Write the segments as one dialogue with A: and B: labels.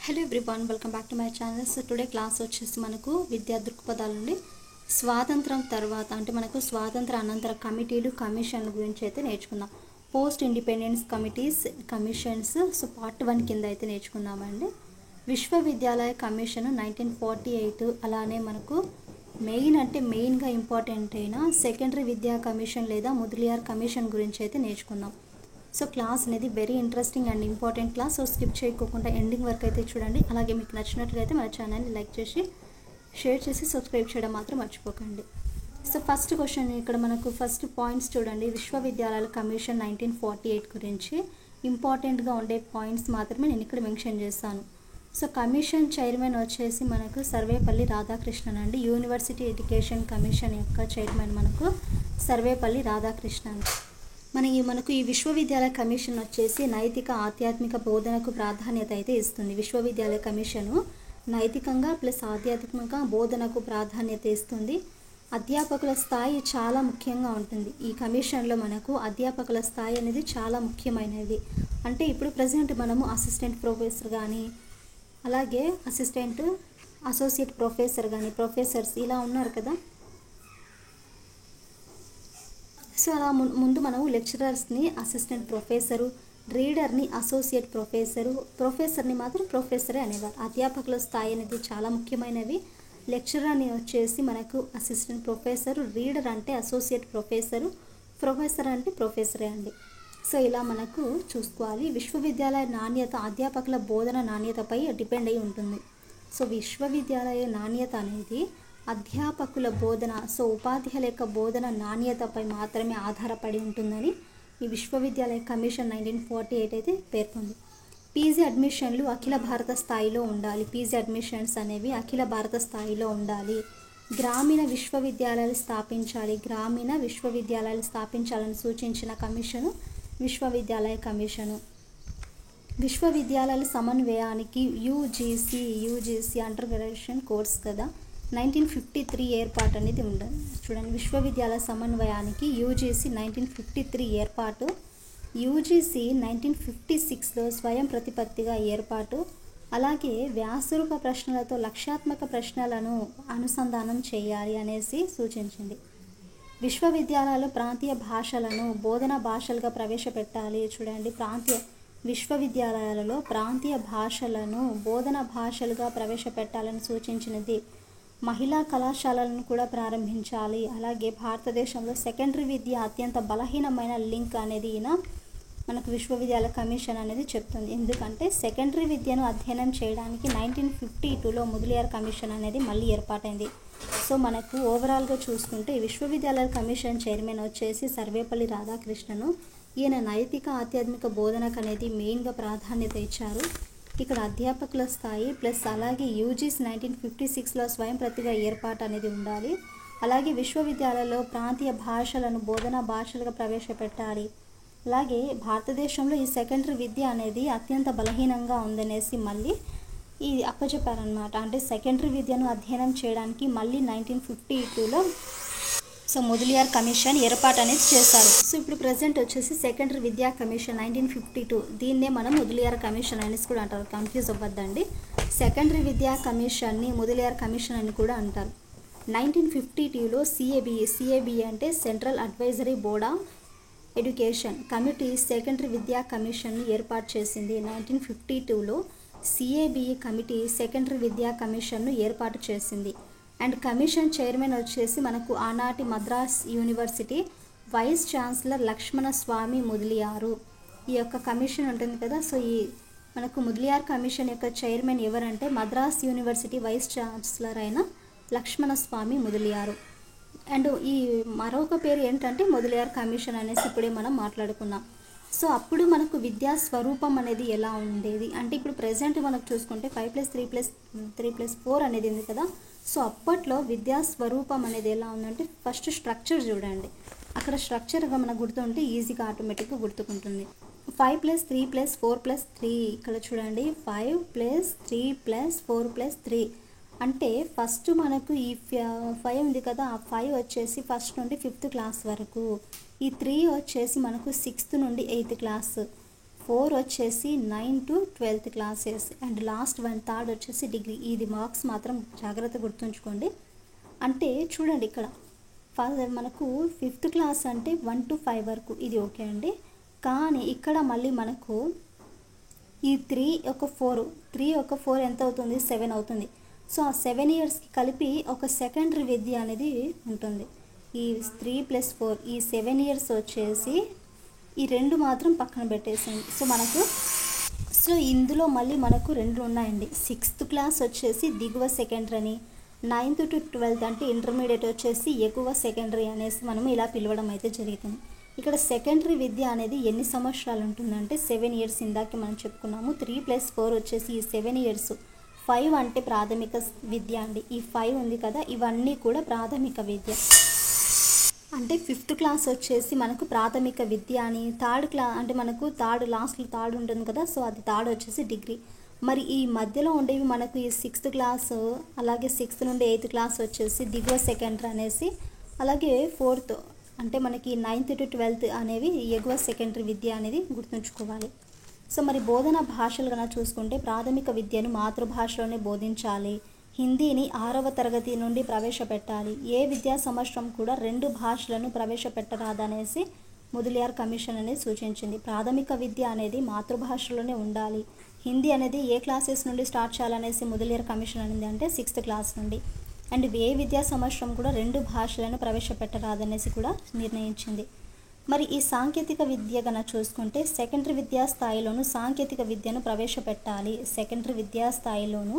A: Hello everyone, welcome back to my channel. So today class వచ్చేసి మనకు విద్యా దృక్పథాల నుండి స్వాతంత్రం తర్వాత అంటే మనకు స్వాతంత్ర అనంతర కమిటీలు కమిషన్ల గురించి అయితే నేర్చుకుందాం. Post independence commissions so part 1 కింద అయితే నేర్చుకుందామండి. విశ్వవిద్యాలయ కమిషన్ 1948, అలానే మనకు మెయిన్గా ఇంపార్టెంట్ అయిన సెకండరీ విద్యా కమిషన్ లేదా ముదలియార్ కమిషన్ గురించి అయితే నేర్చుకుందాం. సో క్లాస్ అనేది very interesting and important class. So skip చేయకోకుండా ఎండింగ్ వరకు అయితే చూడండి. అలాగే మీకు నచ్చినట్లయితే మన ఛానల్ని లైక్ చేసి షేర్ చేసి సబ్స్క్రైబ్ చేయడం మాత్రం మర్చిపోకండి. సో ఫస్ట్ క్వశ్చన్ ఇక్కడ మనకు ఫస్ట్ పాయింట్స్ చూడండి. విశ్వవిద్యాలయాల కమిషన్ 1948 గురించి ఇంపార్టెంట్గా ఉండే పాయింట్స్ మాత్రమే నేను ఇక్కడ మెన్షన్ చేస్తాను. సో కమిషన్ చైర్మన్ వచ్చేసి మనకు సర్వేపల్లి రాధాకృష్ణన్ అండి. యూనివర్సిటీ ఎడ్యుకేషన్ కమిషన్ యొక్క చైర్మన్ మనకు సర్వేపల్లి రాధాకృష్ణన్. మనకు ఈ విశ్వవిద్యాలయ కమిషన్ వచ్చేసి నైతిక ఆధ్యాత్మిక బోధనకు ప్రాధాన్యత అయితే ఇస్తుంది. విశ్వవిద్యాలయ కమిషను నైతికంగా ప్లస్ ఆధ్యాత్మికంగా బోధనకు ప్రాధాన్యత ఇస్తుంది. అధ్యాపకుల స్థాయి చాలా ముఖ్యంగా ఉంటుంది. ఈ కమిషన్లో మనకు అధ్యాపకుల స్థాయి అనేది చాలా ముఖ్యమైనది. అంటే ఇప్పుడు ప్రజెంట్ మనము అసిస్టెంట్ ప్రొఫెసర్ కానీ అలాగే అసోసియేట్ ప్రొఫెసర్ కానీ ప్రొఫెసర్స్ ఇలా ఉన్నారు కదా. సో అలా ముందు మనము లెక్చరర్స్ని అసిస్టెంట్ ప్రొఫెసరు, రీడర్ని అసోసియేట్ ప్రొఫెసరు, ప్రొఫెసర్ని మాత్రం ప్రొఫెసరే అనేవారు. అధ్యాపకుల స్థాయి అనేది చాలా ముఖ్యమైనవి. లెక్చరర్ అని వచ్చేసి మనకు అసిస్టెంట్ ప్రొఫెసరు, రీడర్ అంటే అసోసియేట్ ప్రొఫెసరు, ప్రొఫెసర్ అంటే ప్రొఫెసరే అండి. సో ఇలా మనకు చూసుకోవాలి. విశ్వవిద్యాలయ నాణ్యత అధ్యాపకుల బోధన నాణ్యతపై డిపెండ్ అయి ఉంటుంది. సో విశ్వవిద్యాలయ నాణ్యత అనేది అధ్యాపకుల బోధన సో ఉపాధ్యాయుల యొక్క బోధన నాణ్యతపై మాత్రమే ఆధారపడి ఉంటుందని ఈ విశ్వవిద్యాలయ కమిషన్ 1948 అయితే పేర్కొంది. పీజీ అడ్మిషన్లు అఖిల భారత స్థాయిలో ఉండాలి. పీజీ అడ్మిషన్స్ అనేవి అఖిల భారత స్థాయిలో ఉండాలి. గ్రామీణ విశ్వవిద్యాలయాలు స్థాపించాలని సూచించిన కమిషను విశ్వవిద్యాలయ కమిషను. విశ్వవిద్యాలయాల సమన్వయానికి యూజీసీ అండర్ గ్రాడ్యుయేషన్ కోర్స్ కదా 1953 ఏర్పాటు అనేది ఉండదు. చూడండి, విశ్వవిద్యాలయ సమన్వయానికి యూజీసీ 1953 ఏర్పాటు, యూజీసీ 1956లో స్వయం ప్రతిపత్తిగా ఏర్పాటు, అలాగే వ్యాసరూప ప్రశ్నలతో లక్ష్యాత్మక ప్రశ్నలను అనుసంధానం చేయాలి అనేసి సూచించింది. విశ్వవిద్యాలయాలు ప్రాంతీయ భాషలను బోధనా భాషలుగా ప్రవేశపెట్టాలి. చూడండి, విశ్వవిద్యాలయాలలో ప్రాంతీయ భాషలను బోధనా భాషలుగా ప్రవేశపెట్టాలని సూచించినది. మహిళా కళాశాలలను కూడా ప్రారంభించాలి. అలాగే భారతదేశంలో సెకండరీ విద్య అత్యంత బలహీనమైన లింక్ అనేది మనకు విశ్వవిద్యాలయ కమిషన్ అనేది చెప్తుంది. ఎందుకంటే సెకండరీ విద్యను అధ్యయనం చేయడానికి 1952లో ముదలియార్ కమిషన్ అనేది మళ్ళీ ఏర్పాటైంది. సో మనకు ఓవరాల్గా చూసుకుంటే విశ్వవిద్యాలయ కమిషన్ చైర్మన్ వచ్చేసి సర్వేపల్లి రాధాకృష్ణను. ఈయన నైతిక ఆధ్యాత్మిక బోధనకు అనేది మెయిన్గా ప్రాధాన్యత ఇచ్చారు. ఇక్కడ అధ్యాపకుల స్థాయి ప్లస్ అలాగే యూజీసీ 1956లో స్వయం ప్రతిగా ఏర్పాటు అనేది ఉండాలి. అలాగే విశ్వవిద్యాలయాల్లో ప్రాంతీయ భాషలను బోధనా భాషలుగా ప్రవేశపెట్టాలి. అలాగే భారతదేశంలో ఈ సెకండరీ విద్య అనేది అత్యంత బలహీనంగా ఉందనేసి మళ్ళీ ఇది అప్పచెప్పారనమాట. అంటే సెకండరీ విద్యను అధ్యయనం చేయడానికి మళ్ళీ 1952లో సో ముదలియార్ కమిషన్ ఏర్పాటు అనేది చేశారు. సో ఇప్పుడు ప్రజెంట్ వచ్చేసి సెకండరీ విద్యా కమిషన్ 1952, దీన్నే మనం ముదలియార్ కమిషన్ అనేసి కూడా అంటారు. కన్ఫ్యూజ్ అవ్వద్దండి. సెకండరీ విద్యా కమిషన్ని ముదలియార్ కమిషన్ అని కూడా అంటారు. 1952లో సిఏబిఏ అంటే central advisory board of education committee secondary విద్యా కమిషన్ని ఏర్పాటు చేసింది. 1952లో సిఏబిఏ కమిటీ సెకండరీ విద్యా కమిషన్ను ఏర్పాటు చేసింది. అండ్ కమిషన్ చైర్మన్ వచ్చేసి మనకు ఆనాటి మద్రాస్ యూనివర్సిటీ వైస్ ఛాన్సలర్ లక్ష్మణ స్వామి ముదలియారు. ఈ యొక్క కమిషన్ ఉంటుంది కదా. సో ఈ మనకు ముదలియార్ కమిషన్ యొక్క చైర్మన్ ఎవరంటే మద్రాస్ యూనివర్సిటీ వైస్ ఛాన్సలర్ అయిన లక్ష్మణ స్వామి ముదలియారు. అండ్ ఈ మరొక పేరు ఏంటంటే ముదలియార్ కమిషన్ అనేసి ఇప్పుడే మనం మాట్లాడుకున్నాం. సో అప్పుడు మనకు విద్యా స్వరూపం అనేది ఎలా ఉండేది అంటే ఇప్పుడు ప్రజెంట్ మనకు చూసుకుంటే 5+3+4 అనేది ఉంది కదా. సో అప్పట్లో విద్యా స్వరూపం అనేది ఎలా ఉందంటే ఫస్ట్ స్ట్రక్చర్ చూడండి. అక్కడ స్ట్రక్చర్గా మనకు గుర్తుంటే ఈజీగా ఆటోమేటిక్గా గుర్తుకుంటుంది. 5+3+4+3 ఇక్కడ చూడండి 5+3+4+3 అంటే ఫస్ట్ మనకు ఈ 5 ఉంది కదా. ఆ 5 వచ్చేసి ఫస్ట్ నుండి 5th క్లాస్ వరకు, ఈ 3 వచ్చేసి మనకు 6th నుండి 8th క్లాస్, 4 వచ్చేసి 9 to 12th classes and last 1/3 వచ్చేసి డిగ్రీ. ఇది మార్క్స్ మాత్రం జాగ్రత్త గుర్తుంచుకోండి. అంటే చూడండి ఇక్కడ మనకు 5th క్లాస్ అంటే 1 to 5 వరకు ఇది ఓకే అండి. కానీ ఇక్కడ మళ్ళీ మనకు ఈ 3 ఒక 4 ఎంత అవుతుంది, 7 అవుతుంది. సో ఆ 7 ఇయర్స్కి కలిపి ఒక సెకండరీ విద్య అనేది ఉంటుంది. ఈ 3 + 4 ఈ 7 ఇయర్స్ వచ్చేసి ఈ 2 మాత్రం పక్కన పెట్టేసింది. సో ఇందులో మళ్ళీ మనకు 2 ఉన్నాయండి. 6th క్లాస్ వచ్చేసి దిగువ సెకండరీ అని, 9th to 12th అంటే ఇంటర్మీడియట్ వచ్చేసి ఎగువ సెకండరీ అనేసి మనం ఇలా పిలవడం అయితే జరుగుతుంది. ఇక్కడ సెకండరీ విద్య అనేది ఎన్ని సంవత్సరాలు ఉంటుందంటే 7 ఇయర్స్. ఇందాక మనం చెప్పుకున్నాము 3 + 4 వచ్చేసి ఈ 7 ఇయర్స్. 5 అంటే ప్రాథమిక విద్య అండి. ఈ 5 ఉంది కదా, ఇవన్నీ కూడా ప్రాథమిక విద్య. అంటే 5th క్లాస్ వచ్చేసి మనకు ప్రాథమిక విద్య అని, 3rd క్లాస్ అంటే మనకు లాస్ట్లో థర్డ్ ఉంటుంది కదా, సో అది 3rd వచ్చేసి డిగ్రీ. మరి ఈ మధ్యలో ఉండేవి మనకు ఈ 6th క్లాస్, అలాగే 6th నుండి 8th క్లాస్ వచ్చేసి దిగువ సెకండరీ అనేసి, అలాగే 4th అంటే మనకి 9th to 12th అనేవి ఎగువ సెకండరీ విద్య అనేది గుర్తుంచుకోవాలి. సో మరి బోధన భాషలు కనుక చూసుకుంటే ప్రాథమిక విద్యను మాతృభాషలోనే బోధించాలి. హిందీని 6వ తరగతి నుండి ప్రవేశపెట్టాలి. ఏ విద్యా సంవత్సరం కూడా 2 భాషలను ప్రవేశపెట్టరాదనేసి ముదలియార్ కమిషన్ అనేది సూచించింది. ప్రాథమిక విద్య అనేది మాతృభాషలోనే ఉండాలి. హిందీ అనేది ఏ క్లాసెస్ నుండి స్టార్ట్ చేయాలనేసి ముదలియార్ కమిషన్ అనేది అంటే 6th క్లాస్ నుండి. అండ్ ఏ విద్యా సంవత్సరం కూడా 2 భాషలను ప్రవేశపెట్టరాదనేసి కూడా నిర్ణయించింది. మరి ఈ సాంకేతిక విద్య కనుక చూసుకుంటే సెకండరీ విద్యా స్థాయిలోనూ సాంకేతిక విద్యను ప్రవేశపెట్టాలి. సెకండరీ విద్యా స్థాయిలోనూ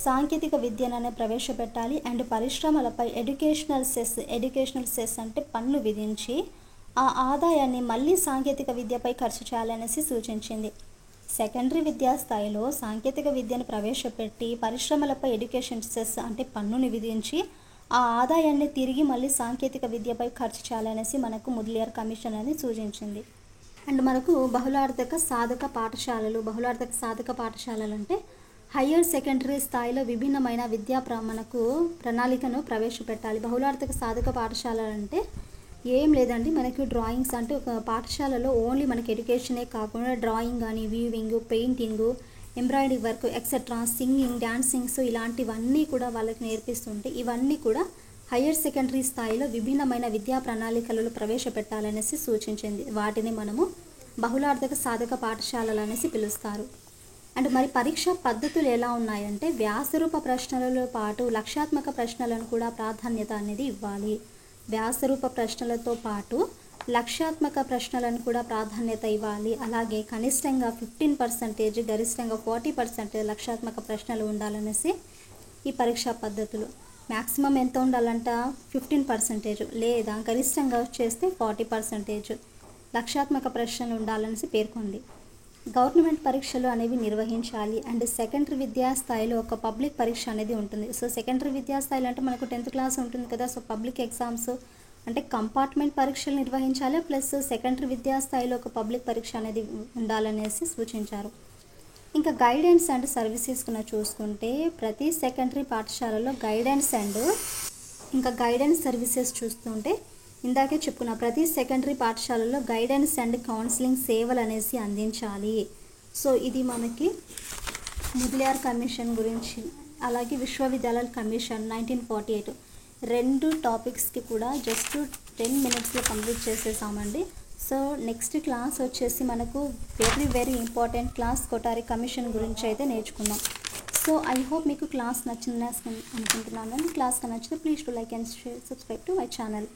A: సాంకేతిక విద్యననే ప్రవేశపెట్టాలి. అండ్ పరిశ్రమలపై ఎడ్యుకేషనల్ సెస్ అంటే పన్ను విధించి ఆ ఆదాయాన్ని మళ్ళీ సాంకేతిక విద్యపై ఖర్చు చేయాలనేసి సూచించింది. సెకండరీ విద్యా స్థాయిలో సాంకేతిక విద్యను ప్రవేశపెట్టి పరిశ్రమలపై ఎడ్యుకేషన్ సెస్ అంటే పన్నుని విధించి ఆ ఆదాయాన్ని తిరిగి మళ్ళీ సాంకేతిక విద్యపై ఖర్చు చేయాలనేసి మనకు ముదలియార్ కమిషన్ అనేది సూచించింది. అండ్ మనకు బహుళార్థక సాధక పాఠశాలలు అంటే హయ్యర్ సెకండరీ స్థాయిలో విభిన్నమైన విద్యా మనకు ప్రణాళికను ప్రవేశపెట్టాలి. బహుళార్థక సాధక పాఠశాలలు అంటే ఏం లేదండి, మనకి డ్రాయింగ్స్ అంటే ఒక పాఠశాలలో ఓన్లీ మనకి ఎడ్యుకేషనే కాకుండా డ్రాయింగ్ కానీ, weaving, painting, embroidery work etcetera, singing, dancings ఇలాంటివన్నీ కూడా వాళ్ళకి నేర్పిస్తుంటే ఇవన్నీ కూడా హయ్యర్ సెకండరీ స్థాయిలో విభిన్నమైన విద్యా ప్రణాళికలలో ప్రవేశపెట్టాలనేసి సూచించింది. వాటిని మనము బహుళార్థక సాధక పాఠశాలలు అనేసి పిలుస్తారు. అండ్ మరి పరీక్షా పద్ధతులు ఎలా ఉన్నాయంటే వ్యాసరూప ప్రశ్నలతో పాటు లక్ష్యాత్మక ప్రశ్నలను కూడా ప్రాధాన్యత అనేది ఇవ్వాలి. వ్యాసరూప ప్రశ్నలతో పాటు లక్ష్యాత్మక ప్రశ్నలను కూడా ప్రాధాన్యత ఇవ్వాలి. అలాగే కనిష్టంగా 15%, గరిష్టంగా 40% లక్ష్యాత్మక ప్రశ్నలు ఉండాలనేసి ఈ పరీక్షా పద్ధతులు. మ్యాక్సిమం ఎంత ఉండాలంట 15% లేదా గరిష్టంగా చేస్తే 40% లక్ష్యాత్మక ప్రశ్నలు ఉండాలనేసి పేర్కొంది. గవర్నమెంట్ పరీక్షలు అనేవి నిర్వహించాలి. అండ్ సెకండరీ విద్యా స్థాయిలో ఒక పబ్లిక్ పరీక్ష అనేది ఉంటుంది. సో సెకండరీ విద్యా స్థాయిలో అంటే మనకు 10th క్లాస్ ఉంటుంది కదా, సో పబ్లిక్ ఎగ్జామ్స్ అంటే కంపార్ట్మెంట్ పరీక్షలు నిర్వహించాలి. ప్లస్ సెకండరీ విద్యా స్థాయిలో ఒక పబ్లిక్ పరీక్ష అనేది ఉండాలనేసి సూచించారు. ఇంకా గైడెన్స్ అండ్ సర్వీసెస్ కూడా చూసుకుంటే ప్రతి సెకండరీ పాఠశాలలో గైడెన్స్ సర్వీసెస్ చూస్తుంటే ఇందాకే చెప్పుకున్న ప్రతి సెకండరీ పాఠశాలలో గైడెన్స్ అండ్ కౌన్సిలింగ్ సేవలు అనేసి అందించాలి. సో ఇది మనకి ముదలియార్ కమిషన్ గురించి, అలాగే విశ్వవిద్యాలయాల కమిషన్ 1948 2 టాపిక్స్కి కూడా జస్ట్ 10 minutesలో కంప్లీట్ చేసేసామండి. సో నెక్స్ట్ క్లాస్ వచ్చేసి మనకు very important class Kothari commission గురించి అయితే నేర్చుకుందాం. సో ఐ హోప్ మీకు క్లాస్ నచ్చిందని అనుకుంటున్నాను. క్లాస్ నచ్చితే please to like and share, subscribe to my channel.